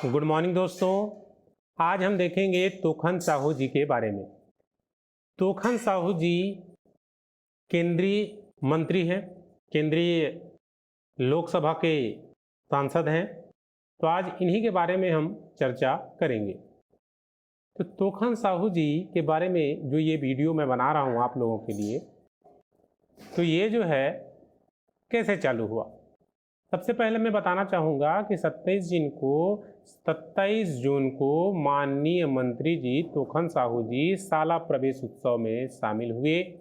Good morning दोस्तों। आज हम देखेंगे तोखन साहू जी के बारे में। तोखन साहू जी केंद्रीय मंत्री हैं, केंद्रीय लोकसभा के सांसद हैं। तो आज इन्हीं के बारे में हम चर्चा करेंगे। तो तोखन साहू जी के बारे में जो ये वीडियो मैं बना रहा हूँ आप लोगों के लिए, तो ये जो है कैसे चालू हुआ। सबसे पहले मैं बताना चाहूँगा कि 27 जून को माननीय मंत्री जी तोखन साहू जी शाला प्रवेश उत्सव में शामिल हुए।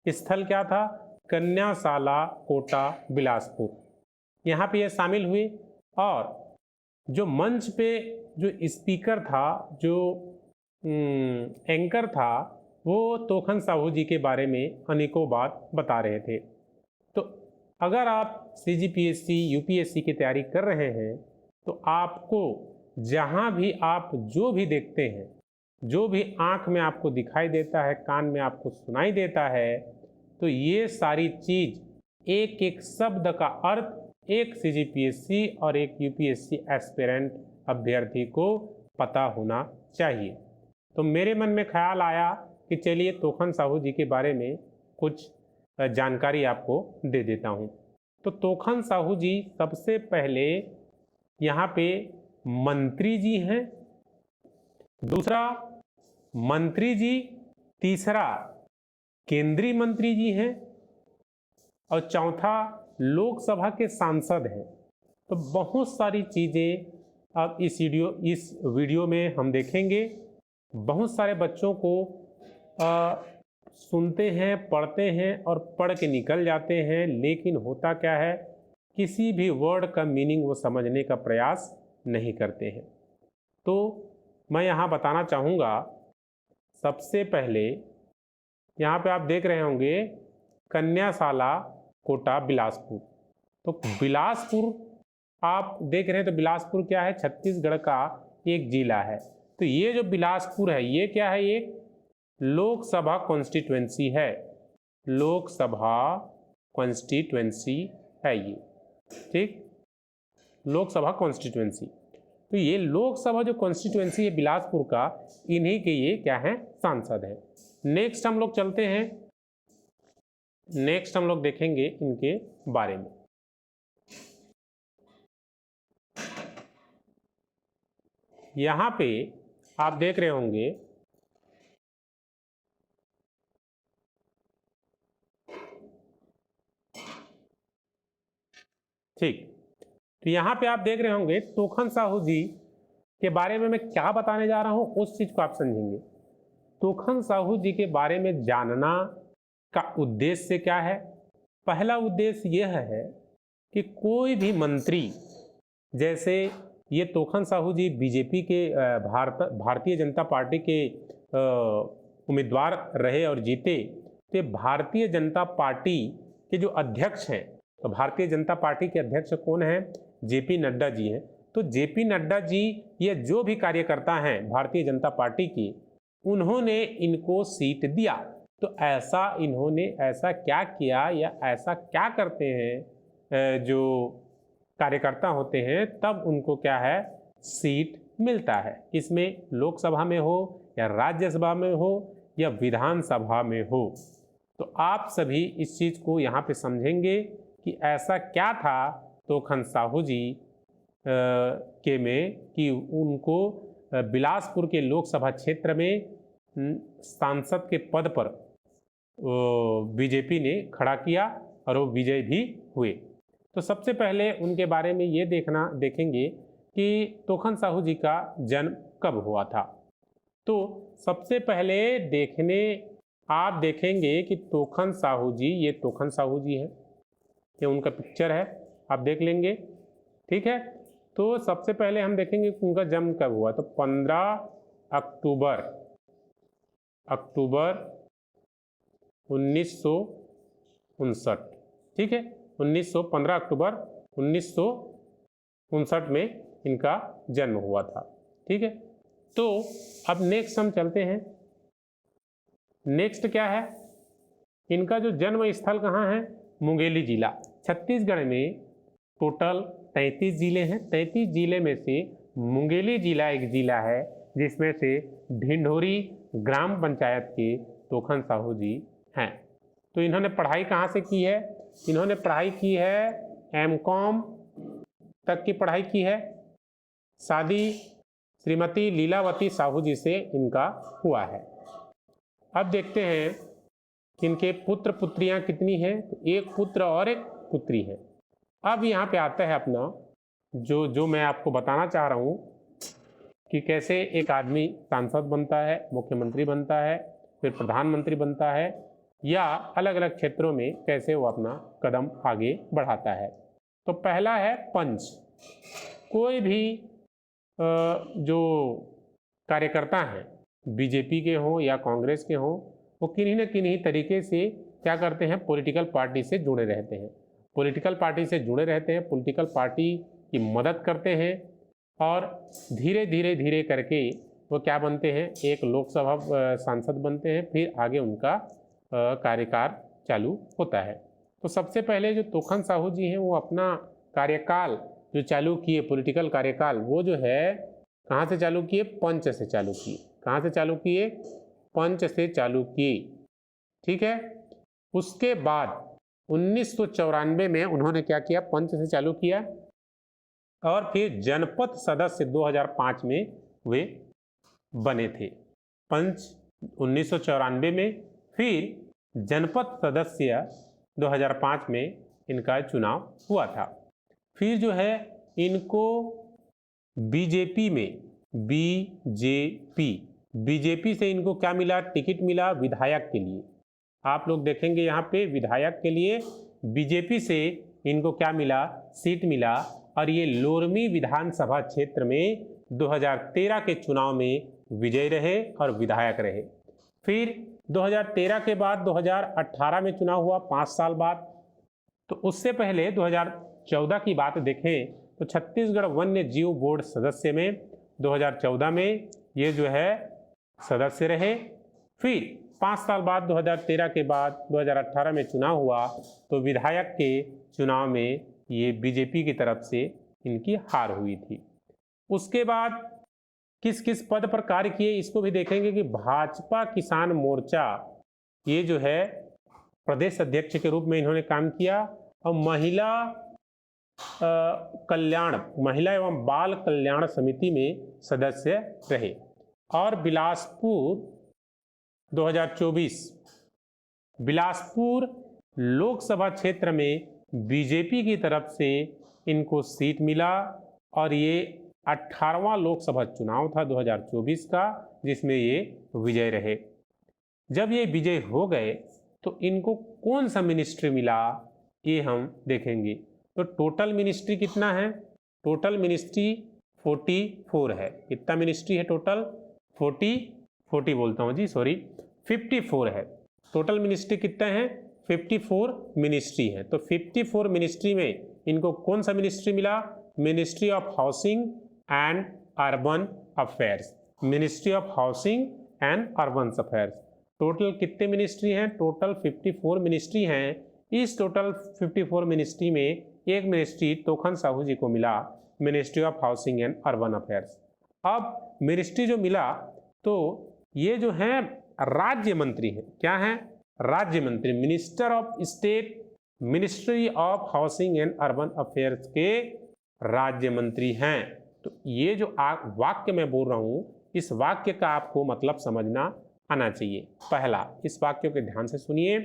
स्थल क्या था? कन्याशाला कोटा बिलासपुर। यहाँ पे ये शामिल हुए और जो मंच पे जो स्पीकर था, जो एंकर था, वो तोखन साहू जी के बारे में अनेकों बात बता रहे थे। तो अगर आप CGPSC UPSC की तैयारी कर रहे हैं तो आपको जहाँ भी आप जो भी देखते हैं, जो भी आँख में आपको दिखाई देता है, कान में आपको सुनाई देता है, तो ये सारी चीज़ एक एक शब्द का अर्थ एक CGPSC और एक UPSC एस्पिरेंट अभ्यर्थी को पता होना चाहिए। तो मेरे मन में ख्याल आया कि चलिए तोखन साहू जी के बारे में कुछ जानकारी आपको दे देता हूँ। तो तोखन साहू जी सबसे पहले यहाँ पे मंत्री जी हैं, दूसरा मंत्री जी, तीसरा केंद्रीय मंत्री जी हैं और चौथा लोकसभा के सांसद हैं। तो बहुत सारी चीज़ें अब इस वीडियो में हम देखेंगे। बहुत सारे बच्चों को सुनते हैं, पढ़ते हैं और पढ़ के निकल जाते हैं, लेकिन होता क्या है, किसी भी वर्ड का मीनिंग वो समझने का प्रयास नहीं करते हैं। तो मैं यहाँ बताना चाहूँगा, सबसे पहले यहाँ पे आप देख रहे होंगे कन्याशाला कोटा बिलासपुर। तो बिलासपुर आप देख रहे हैं, तो बिलासपुर क्या है? छत्तीसगढ़ का एक जिला है। तो ये जो बिलासपुर है, ये क्या है? एक लोकसभा कॉन्स्टिट्यूएंसी है। लोकसभा कॉन्स्टिट्यूएंसी है ये, ठीक, लोकसभा कॉन्स्टिट्यूएंसी। तो ये लोकसभा जो कॉन्स्टिट्यूएंसी है बिलासपुर का, इन्हीं के ये क्या है? सांसद है। नेक्स्ट हम लोग चलते हैं, नेक्स्ट हम लोग देखेंगे इनके बारे में। यहां पे आप देख रहे होंगे ठीक, तो यहाँ पे आप देख रहे होंगे तोखन साहू जी के बारे में मैं क्या बताने जा रहा हूँ, उस चीज को आप समझेंगे। तोखन साहू जी के बारे में जानना का उद्देश्य क्या है? पहला उद्देश्य यह है कि कोई भी मंत्री, जैसे ये तोखन साहू जी बीजेपी के भारतीय जनता पार्टी के उम्मीदवार रहे और जीते। तो भारतीय जनता पार्टी के जो अध्यक्ष हैं, तो भारतीय जनता पार्टी के अध्यक्ष कौन हैं? JP नड्डा जी हैं। तो JP नड्डा जी ये जो भी कार्यकर्ता हैं भारतीय जनता पार्टी की, उन्होंने इनको सीट दिया। तो ऐसा इन्होंने ऐसा क्या किया या ऐसा क्या करते हैं जो कार्यकर्ता होते हैं, तब उनको क्या है? सीट मिलता है। इसमें लोकसभा में हो या राज्यसभा में हो या विधानसभा में हो। तो आप सभी इस चीज़ को यहाँ पे समझेंगे कि ऐसा क्या था तोखन साहू जी के में कि उनको बिलासपुर के लोकसभा क्षेत्र में सांसद के पद पर बीजेपी ने खड़ा किया और वो विजय भी हुए। तो सबसे पहले उनके बारे में ये देखेंगे कि तोखन साहू जी का जन्म कब हुआ था। तो सबसे पहले आप देखेंगे कि तोखन साहू जी, ये तोखन साहू जी है, ये उनका पिक्चर है, आप देख लेंगे, ठीक है। तो सबसे पहले हम देखेंगे कि उनका जन्म कब हुआ। तो 15 अक्टूबर 1959, ठीक है, 15 अक्टूबर 1959 में इनका जन्म हुआ था, ठीक है। तो अब नेक्स्ट हम चलते हैं। नेक्स्ट क्या है? इनका जो जन्म स्थल कहाँ है? मुंगेली जिला। छत्तीसगढ़ में टोटल 33 जिले हैं। 33 जिले में से मुंगेली जिला एक जिला है जिसमें से ढिंढोरी ग्राम पंचायत के तोखन साहू जी हैं। तो इन्होंने पढ़ाई कहाँ से की है? इन्होंने पढ़ाई की है एमकॉम तक की पढ़ाई की है। शादी श्रीमती लीलावती साहू जी से इनका हुआ है। अब देखते हैं कि इनके पुत्र पुत्रियां कितनी हैं। तो एक पुत्र और एक पुत्री है। अब यहाँ पे आता है अपना जो मैं आपको बताना चाह रहा हूँ कि कैसे एक आदमी सांसद बनता है, मुख्यमंत्री बनता है, फिर प्रधानमंत्री बनता है, या अलग अलग क्षेत्रों में कैसे वो अपना कदम आगे बढ़ाता है। तो पहला है पंच। कोई भी जो कार्यकर्ता हैं, बीजेपी के हों या कांग्रेस के हों, वो किन्हीं न किन्हीं तरीके से क्या करते हैं, पॉलिटिकल पार्टी से जुड़े रहते हैं। पॉलिटिकल पार्टी से जुड़े रहते हैं, पॉलिटिकल पार्टी की मदद करते हैं और धीरे धीरे करके वो क्या बनते हैं, एक लोकसभा सांसद बनते हैं। फिर आगे उनका कार्यकाल चालू होता है। तो सबसे पहले जो तोखन साहू जी हैं वो अपना कार्यकाल जो चालू किए, पॉलिटिकल कार्यकाल, वो जो है कहाँ से चालू किए? पंच से चालू किए। कहाँ से चालू किए? पंच से चालू किए। ठीक है। उसके बाद 1994 में उन्होंने क्या किया? पंच से चालू किया और फिर जनपद सदस्य 2005 में वे बने थे। पंच 1994 में, फिर जनपद सदस्य 2005 में इनका चुनाव हुआ था। फिर जो है इनको बीजेपी में, बीजेपी से इनको क्या मिला? टिकट मिला विधायक के लिए। आप लोग देखेंगे यहाँ पे विधायक के लिए बीजेपी से इनको क्या मिला? सीट मिला। और ये लोरमी विधानसभा क्षेत्र में 2013 के चुनाव में विजयी रहे और विधायक रहे। फिर 2013 के बाद 2018 में चुनाव हुआ, 5 साल बाद। तो उससे पहले 2014 की बात देखें तो छत्तीसगढ़ वन्य जीव बोर्ड सदस्य में 2014 में ये जो है सदस्य रहे। फिर 5 साल बाद 2013 के बाद 2018 में चुनाव हुआ तो विधायक के चुनाव में ये बीजेपी की तरफ से इनकी हार हुई थी। उसके बाद किस किस पद पर कार्य किए इसको भी देखेंगे कि भाजपा किसान मोर्चा, ये जो है प्रदेश अध्यक्ष के रूप में इन्होंने काम किया और महिला एवं बाल कल्याण समिति में सदस्य रहे। और बिलासपुर 2024 बिलासपुर लोकसभा क्षेत्र में बीजेपी की तरफ से इनको सीट मिला और ये 18वां लोकसभा चुनाव था 2024 का, जिसमें ये विजय रहे। जब ये विजय हो गए तो इनको कौन सा मिनिस्ट्री मिला ये हम देखेंगे। तो टोटल मिनिस्ट्री कितना है? टोटल मिनिस्ट्री 44 है। कितना मिनिस्ट्री है टोटल? 40 बोलता हूँ जी, सॉरी, 54 है। टोटल मिनिस्ट्री कितना है? 54 मिनिस्ट्री है। तो 54 मिनिस्ट्री में इनको कौन सा मिनिस्ट्री मिला? Ministry of housing and urban affairs. Ministry of housing and urban affairs. Total कितने मिनिस्ट्री हैं? टोटल 54 मिनिस्ट्री हैं। इस टोटल 54 मिनिस्ट्री में एक मिनिस्ट्री तोखन साहू जी को मिला, ministry of housing and urban affairs. अब मिनिस्ट्री जो मिला तो ये जो है राज्य मंत्री है। क्या है? राज्य मंत्री, minister of state, ministry of housing and urban affairs के राज्य मंत्री हैं। तो ये जो वाक्य मैं बोल रहा हूं, इस वाक्य का आपको मतलब समझना आना चाहिए। पहला, इस वाक्य को ध्यान से सुनिए।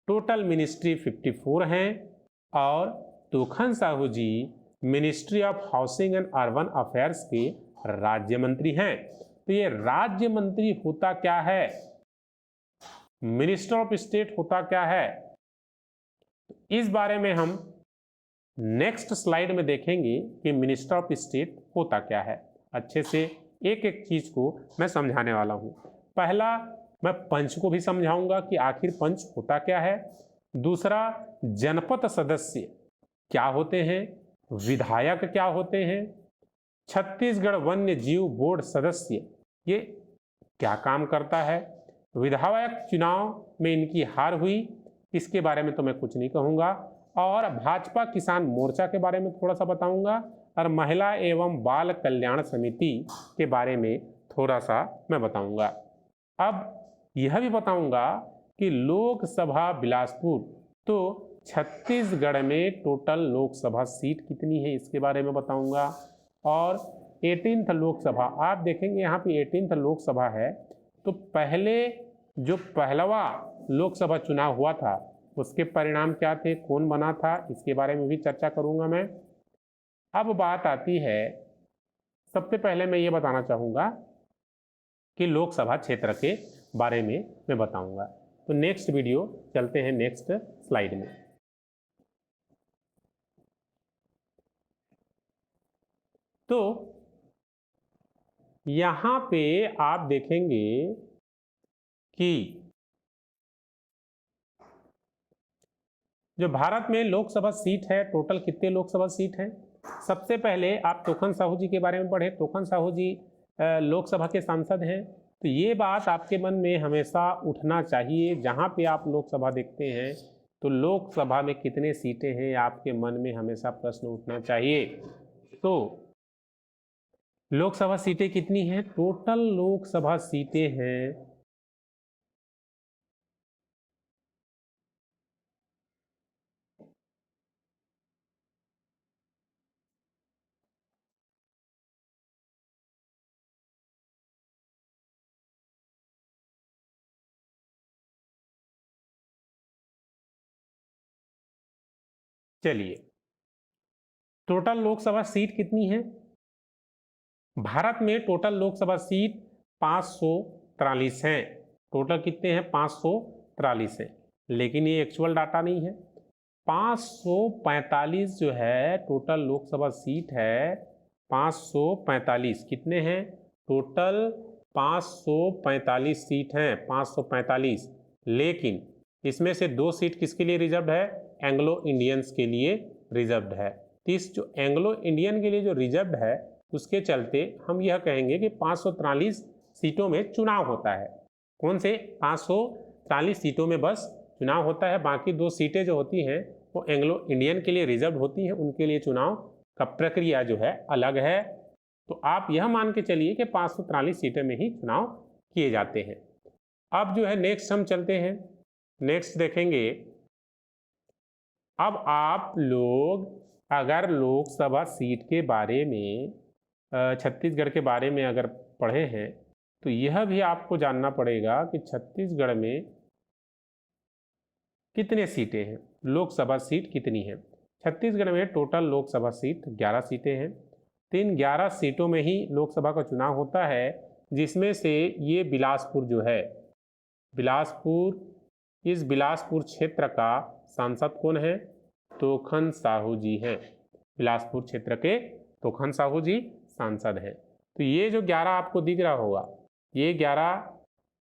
टोटल मिनिस्ट्री 54 हैं और Tokhan Sahu ji ministry of housing and urban affairs के राज्य मंत्री हैं। तो ये राज्य मंत्री होता क्या है? मिनिस्टर ऑफ स्टेट होता क्या है? इस बारे में हम नेक्स्ट स्लाइड में देखेंगे कि मिनिस्टर ऑफ स्टेट होता क्या है। अच्छे से एक एक चीज को मैं समझाने वाला हूं। पहला, मैं पंच को भी समझाऊंगा कि आखिर पंच होता क्या है। दूसरा, जनपद सदस्य क्या होते हैं, विधायक क्या होते हैं, छत्तीसगढ़ वन्य जीव बोर्ड सदस्य ये क्या काम करता है, विधायक चुनाव में इनकी हार हुई, इसके बारे में तो मैं कुछ नहीं कहूँगा, और भाजपा किसान मोर्चा के बारे में थोड़ा सा बताऊंगा, और महिला एवं बाल कल्याण समिति के बारे में थोड़ा सा मैं बताऊंगा। अब यह भी बताऊंगा कि लोकसभा बिलासपुर, तो छत्तीसगढ़ में टोटल लोकसभा सीट कितनी है इसके बारे में बताऊंगा। और 18th लोकसभा आप देखेंगे यहाँ पे 18th लोकसभा है, तो पहले जो पहलवा लोकसभा चुनाव हुआ था उसके परिणाम क्या थे, कौन बना था, इसके बारे में भी चर्चा करूंगा मैं। अब बात आती है, सबसे पहले मैं ये बताना चाहूँगा कि लोकसभा क्षेत्र के बारे में मैं बताऊंगा। तो नेक्स्ट वीडियो चलते हैं नेक्स्ट स्लाइड में। तो यहाँ पे आप देखेंगे कि जो भारत में लोकसभा सीट है, टोटल कितने लोकसभा सीट हैं। सबसे पहले आप तोखन साहू जी के बारे में पढ़े। तोखन साहू जी लोकसभा के सांसद हैं, तो ये बात आपके मन में हमेशा उठना चाहिए। जहाँ पे आप लोकसभा देखते हैं तो लोकसभा में कितने सीटें हैं, आपके मन में हमेशा प्रश्न उठना चाहिए। तो लोकसभा सीटें कितनी हैं, टोटल लोकसभा सीटें हैं चलिए टोटल लोकसभा सीट कितनी है। भारत में टोटल लोकसभा सीट 543 हैं। टोटल कितने हैं, 543 हैं, लेकिन ये एक्चुअल डाटा नहीं है। 545 जो है टोटल लोकसभा सीट है, 545 कितने हैं, टोटल 545 सीट हैं, 545। लेकिन इसमें से 2 सीट किसके लिए रिजर्व्ड है, एंग्लो इंडियंस के लिए रिजर्व्ड है। तो इस जो एंग्लो इंडियन के लिए जो रिजर्व्ड है उसके चलते हम यह कहेंगे कि 543 सीटों में चुनाव होता है। कौन से 543 सीटों में बस चुनाव होता है, बाकी 2 सीटें जो होती हैं वो एंग्लो इंडियन के लिए रिजर्व होती हैं, उनके लिए चुनाव का प्रक्रिया जो है अलग है। तो आप यह मान के चलिए कि 543 सीटें में ही चुनाव किए जाते हैं। अब जो है नेक्स्ट हम चलते हैं, नेक्स्ट देखेंगे। अब आप लोग अगर लोकसभा सीट के बारे में छत्तीसगढ़ के बारे में अगर पढ़े हैं तो यह भी आपको जानना पड़ेगा कि छत्तीसगढ़ में कितने सीटें हैं, लोकसभा सीट कितनी है। छत्तीसगढ़ में टोटल लोकसभा सीट 11 सीटें हैं। तो इन 11 सीटों में ही लोकसभा का चुनाव होता है, जिसमें से ये बिलासपुर जो है, बिलासपुर, इस बिलासपुर क्षेत्र का सांसद कौन है, तोखन साहू जी हैं। बिलासपुर क्षेत्र के तोखन साहू जी सांसद हैं। तो ये जो 11 आपको दिख रहा होगा, ये 11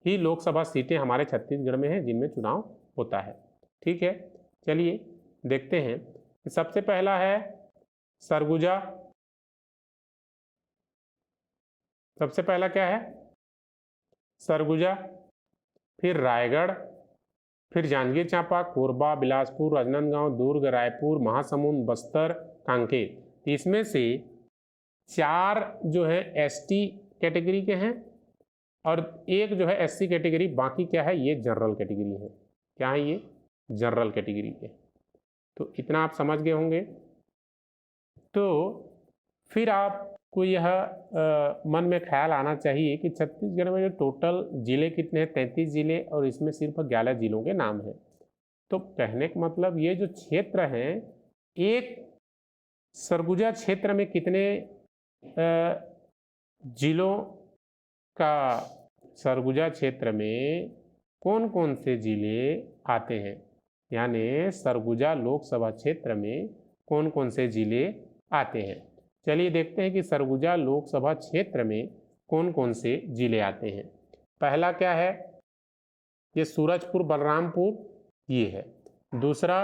ही लोकसभा सीटें हमारे छत्तीसगढ़ में हैं जिनमें चुनाव होता है। ठीक है, चलिए देखते हैं। सबसे पहला है सरगुजा। सबसे पहला क्या है, सरगुजा, फिर रायगढ़, फिर जांजगीर चांपा, कोरबा, बिलासपुर, राजनांदगांव, दुर्ग, रायपुर, महासमुंद, बस्तर, कांकेर। इसमें से 4 जो है एसटी कैटेगरी के हैं और 1 जो है एससी कैटेगरी, बाकी क्या है, ये जनरल कैटेगरी है। क्या है, ये जनरल कैटेगरी के। तो इतना आप समझ गए होंगे। तो फिर आपको यह मन में ख्याल आना चाहिए कि छत्तीसगढ़ में जो टोटल जिले कितने हैं, 33 जिले, और इसमें सिर्फ 11 जिलों के नाम हैं। तो कहने का मतलब ये जो क्षेत्र हैं, एक सरगुजा क्षेत्र में कितने जिलों का, सरगुजा क्षेत्र में कौन कौन से जिले आते हैं, यानी सरगुजा लोकसभा क्षेत्र में कौन कौन से जिले आते हैं। चलिए देखते हैं कि सरगुजा लोकसभा क्षेत्र में कौन कौन से जिले आते हैं। पहला क्या है, ये सूरजपुर, बलरामपुर, ये है। दूसरा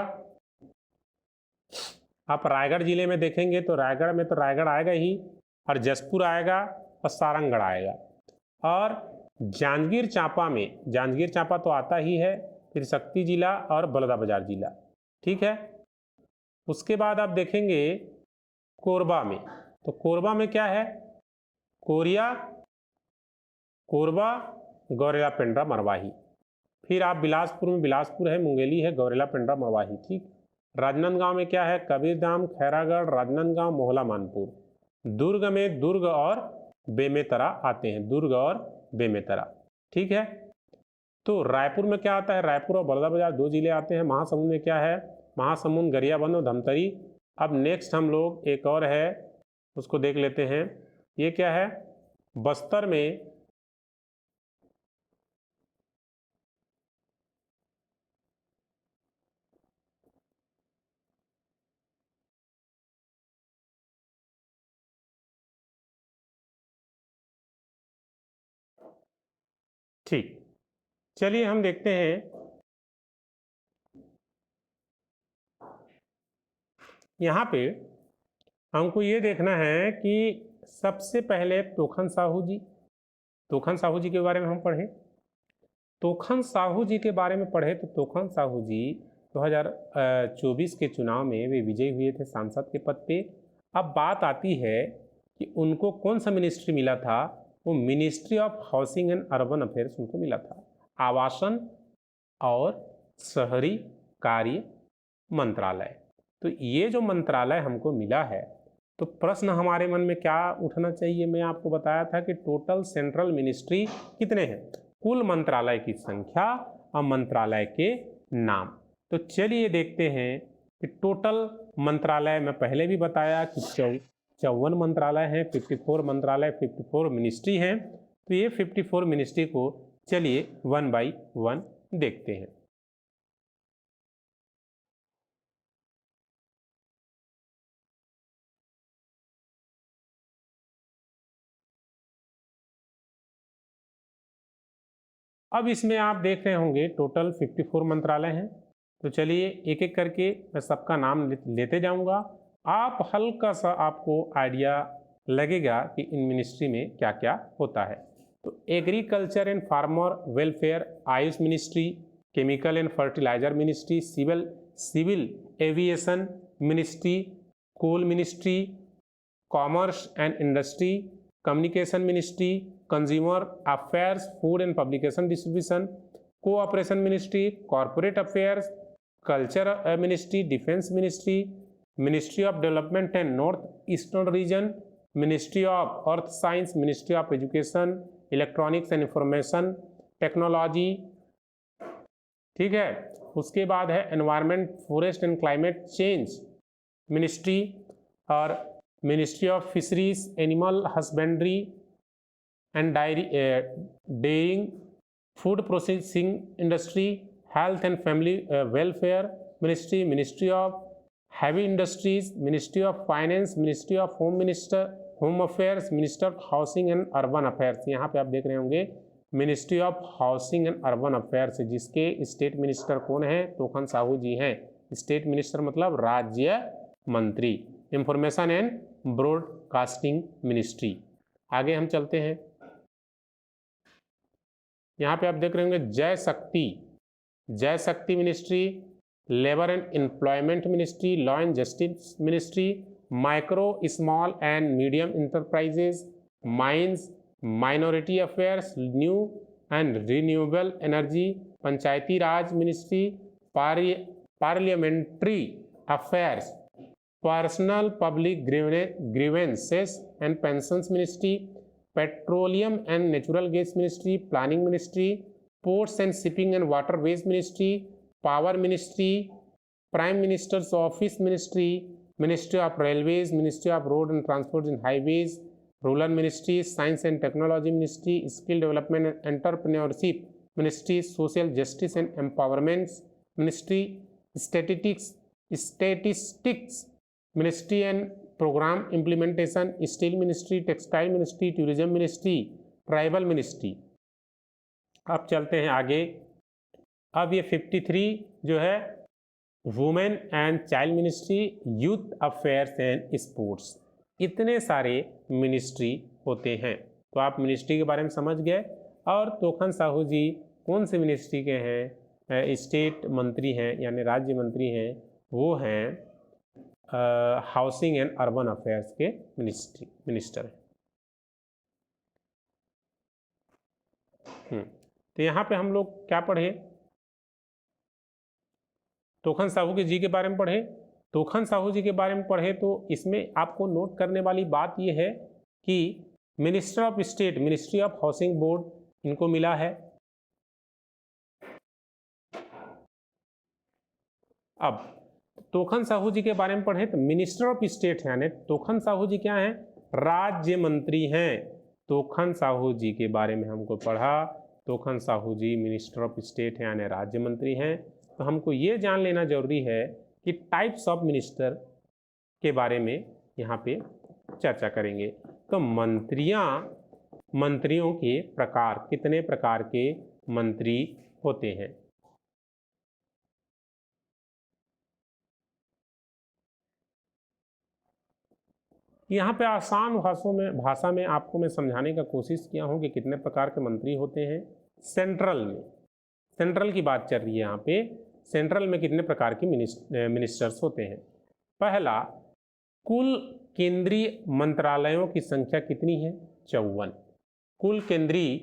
आप रायगढ़ जिले में देखेंगे तो रायगढ़ में तो रायगढ़ आएगा ही, और जसपुर आएगा और सारंगगढ़ आएगा। और जांजगीर चांपा में, जांजगीर चांपा तो आता ही है, फिर शक्ति जिला और बलौदाबाजार जिला। ठीक है, उसके बाद आप देखेंगे कोरबा में। तो कोरबा में क्या है? कोरिया, कोरबा, गौरेला, पेंड्रा, मरवाही। फिर आप बिलासपुर में बिलासपुर है, मुंगेली है, गौरेला, पेंड्रा, मरवाही। ठीक। राजनांदगांव में क्या है? कबीरधाम, खैरागढ़, राजनांदगांव, मोहला, मानपुर। दुर्ग में दुर्ग और बेमेतरा आते हैं, दुर्ग और बेमेतरा। ठीक है। तो रायपुर में क्या आता है? रायपुर और बलौदाबाजार 2 जिले आते हैं। महासमुंद में क्या है? महासमुंद, गरियाबंद और धमतरी। अब नेक्स्ट हम लोग एक और है उसको देख लेते हैं। ये क्या है? बस्तर में ठीक। चलिए हम देखते हैं। यहाँ पे हमको ये देखना है कि सबसे पहले तोखन साहू जी, तोखन साहू जी के बारे में हम पढ़ें। तोखन साहू जी के बारे में पढ़े तो तोखन साहू जी 2024 के चुनाव में वे विजयी हुए थे सांसद के पद पे। अब बात आती है कि उनको कौन सा मिनिस्ट्री मिला था? वो ministry of housing and urban affairs उनको मिला था, आवासन और शहरी कार्य मंत्रालय। तो ये जो मंत्रालय हमको मिला है, तो प्रश्न हमारे मन में क्या उठना चाहिए? मैं आपको बताया था कि टोटल सेंट्रल मिनिस्ट्री कितने हैं, कुल मंत्रालय की संख्या और मंत्रालय के नाम। तो चलिए देखते हैं कि टोटल मंत्रालय में पहले भी बताया कि 54 मंत्रालय हैं, 54 मंत्रालय, 54 मिनिस्ट्री हैं। तो ये 54 मिनिस्ट्री को चलिए 1 बाई 1 देखते हैं। अब इसमें आप देख रहे होंगे टोटल 54 मंत्रालय हैं। तो चलिए एक एक करके मैं सबका नाम लेते जाऊंगा। आप हल्का सा आपको आइडिया लगेगा कि इन मिनिस्ट्री में क्या क्या होता है। तो agriculture and farmer welfare, AYUSH ministry, chemical and fertiliser ministry, civil aviation ministry, coal ministry, commerce and industry, communication ministry, consumer affairs, food and publication distribution, cooperation ministry, corporate affairs, culture ministry, defence ministry, ministry of development and north eastern region, ministry of earth science, ministry of education, electronics and information technology. ठीक है। उसके बाद है environment, forest and climate change ministry, और ministry of fisheries, animal husbandry and dairying, food processing industry, health and family welfare ministry, ministry of heavy industries, ministry of finance, ministry of home affairs, minister of housing and urban affairs. यहाँ पे आप देख रहे होंगे ministry of housing and urban affairs, जिसके state minister कौन है? तोखन साहू जी हैं। स्टेट मिनिस्टर मतलब राज्य मंत्री। Information and broadcasting ministry. आगे हम चलते हैं। यहाँ पे आप देख रहे होंगे जय शक्ति ministry, labour and employment ministry, law and justice ministry, micro small and medium enterprises, mines, minority affairs, new and renewable energy, Panchayati Raj ministry, parliamentary affairs, personnel public grievances and pensions ministry, petroleum and natural gas ministry, planning ministry, ports and shipping and waterways ministry, power ministry, prime minister's office ministry, ministry of railways, ministry of road and transport and highways, rural ministry, science and technology ministry, skill development and entrepreneurship ministry, social justice and empowerment ministry, statistics ministry and programme implementation, steel ministry, textile ministry, tourism ministry, tribal ministry. अब चलते हैं आगे। अब ये 53 जो है women and child ministry, youth affairs and sports. इतने सारे मिनिस्ट्री होते हैं। तो आप मिनिस्ट्री के बारे में समझ गए। और तोखन साहू जी कौन से मिनिस्ट्री के हैं? स्टेट मंत्री हैं, यानी राज्य मंत्री हैं, वो हैं हाउसिंग एंड अर्बन अफेयर्स के मिनिस्टर हैं। तो यहाँ पे हम लोग क्या पढ़े, तोखन साहू के जी के बारे में पढ़े। तोखन साहू जी के बारे में पढ़े तो इसमें आपको नोट करने वाली बात यह है कि minister of state, ministry of housing board इनको मिला है। अब तोखन साहू जी के बारे में पढ़े तो मिनिस्टर ऑफ स्टेट है, यानी तोखन साहू जी क्या हैं, राज्य मंत्री हैं। तोखन साहू जी के बारे में हमको पढ़ा, तोखन साहू जी मिनिस्टर ऑफ स्टेट हैं यानी राज्य मंत्री हैं। तो हमको ये जान लेना जरूरी है कि टाइप्स ऑफ मिनिस्टर के बारे में यहाँ पे चर्चा करेंगे। तो मंत्रियों के प्रकार, कितने प्रकार के मंत्री होते हैं। यहाँ पे आसान भाषा में आपको मैं समझाने का कोशिश किया हूँ कि कितने प्रकार के मंत्री होते हैं। सेंट्रल की बात चल रही है यहाँ पे, सेंट्रल में कितने प्रकार के मिनिस्टर्स होते हैं। पहला, कुल केंद्रीय मंत्रालयों की संख्या कितनी है, 54। कुल केंद्रीय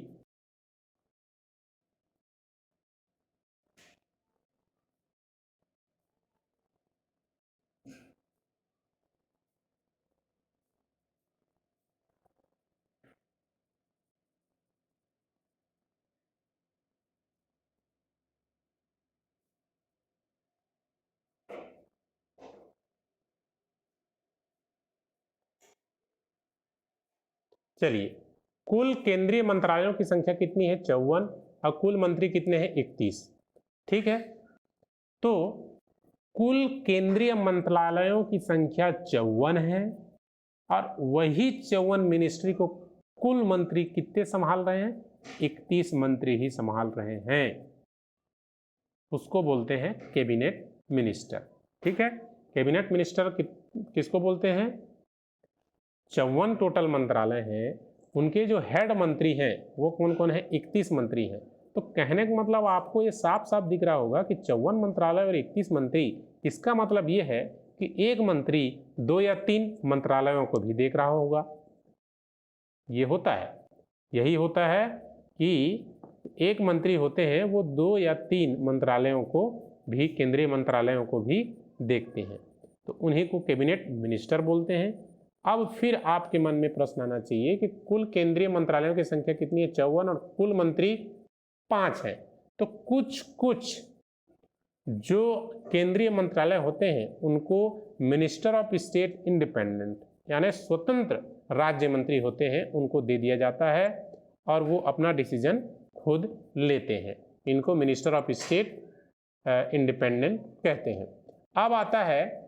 चलिए, कुल केंद्रीय मंत्रालयों की संख्या कितनी है, 54, और कुल मंत्री कितने हैं, 31। ठीक है, तो कुल केंद्रीय मंत्रालयों की संख्या 54 है और वही 54 मिनिस्ट्री को कुल मंत्री कितने संभाल रहे हैं, 31 मंत्री ही संभाल रहे हैं। उसको बोलते हैं कैबिनेट मिनिस्टर। ठीक है, कैबिनेट मिनिस्टर किसको बोलते हैं, 54 टोटल मंत्रालय हैं, उनके जो हेड मंत्री हैं वो कौन कौन है, 31 मंत्री हैं। तो कहने का मतलब आपको ये साफ साफ दिख रहा होगा कि 54 मंत्रालय और 31 मंत्री, इसका मतलब ये है कि एक मंत्री 2 या 3 मंत्रालयों को भी देख रहा होगा। ये होता है, यही होता है कि एक मंत्री होते हैं वो 2 या 3 मंत्रालयों को भी, केंद्रीय मंत्रालयों को भी देखते हैं, तो उन्हीं को कैबिनेट मिनिस्टर बोलते हैं। अब फिर आपके मन में प्रश्न आना चाहिए कि कुल केंद्रीय मंत्रालयों की संख्या कितनी है, 54, और कुल मंत्री 5 है। तो कुछ जो केंद्रीय मंत्रालय होते हैं उनको मिनिस्टर ऑफ स्टेट इंडिपेंडेंट यानी स्वतंत्र राज्य मंत्री होते हैं, उनको दे दिया जाता है और वो अपना डिसीजन खुद लेते हैं। इनको मिनिस्टर ऑफ स्टेट इंडिपेंडेंट कहते हैं। अब आता है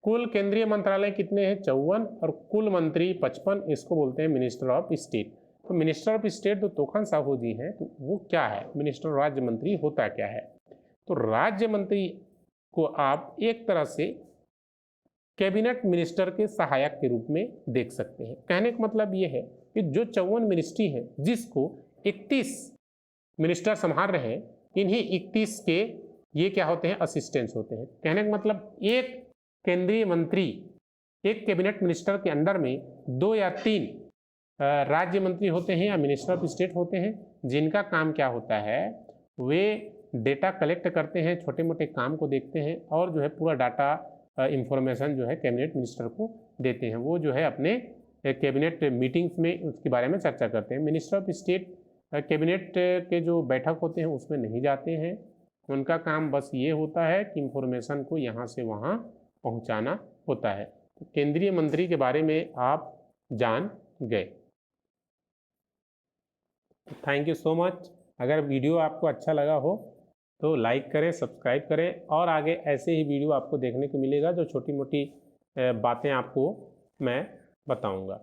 कुल केंद्रीय मंत्रालय कितने हैं, 54, और कुल मंत्री 55, इसको बोलते हैं मिनिस्टर ऑफ स्टेट। तो मिनिस्टर ऑफ स्टेट तो तोखन साहू जी हैं, तो वो क्या है, मिनिस्टर राज्य मंत्री होता क्या है। तो राज्य मंत्री को आप एक तरह से कैबिनेट मिनिस्टर के सहायक के रूप में देख सकते हैं। कहने का मतलब ये है कि जो 54 मिनिस्ट्री है जिसको 31 मिनिस्टर संभाल रहे हैं, इन्हीं 31 के ये क्या होते हैं, असिस्टेंट्स होते हैं। कहने का मतलब एक केंद्रीय मंत्री, एक कैबिनेट मिनिस्टर के अंडर में 2 या 3 राज्य मंत्री होते हैं या मिनिस्टर ऑफ स्टेट होते हैं, जिनका काम क्या होता है, वे डेटा कलेक्ट करते हैं, छोटे मोटे काम को देखते हैं और जो है पूरा डाटा इंफॉर्मेशन जो है कैबिनेट मिनिस्टर को देते हैं। वो जो है अपने कैबिनेट मीटिंग्स में उसके बारे में चर्चा करते हैं। मिनिस्टर ऑफ स्टेट कैबिनेट के जो बैठक होते हैं उसमें नहीं जाते हैं, उनका काम बस ये होता है कि इंफॉर्मेशन को यहाँ से वहाँ पहुँचाना होता है। तो केंद्रीय मंत्री के बारे में आप जान गए। Thank you so much. अगर वीडियो आपको अच्छा लगा हो तो लाइक करें, सब्सक्राइब करें और आगे ऐसे ही वीडियो आपको देखने को मिलेगा जो छोटी मोटी बातें आपको मैं बताऊंगा।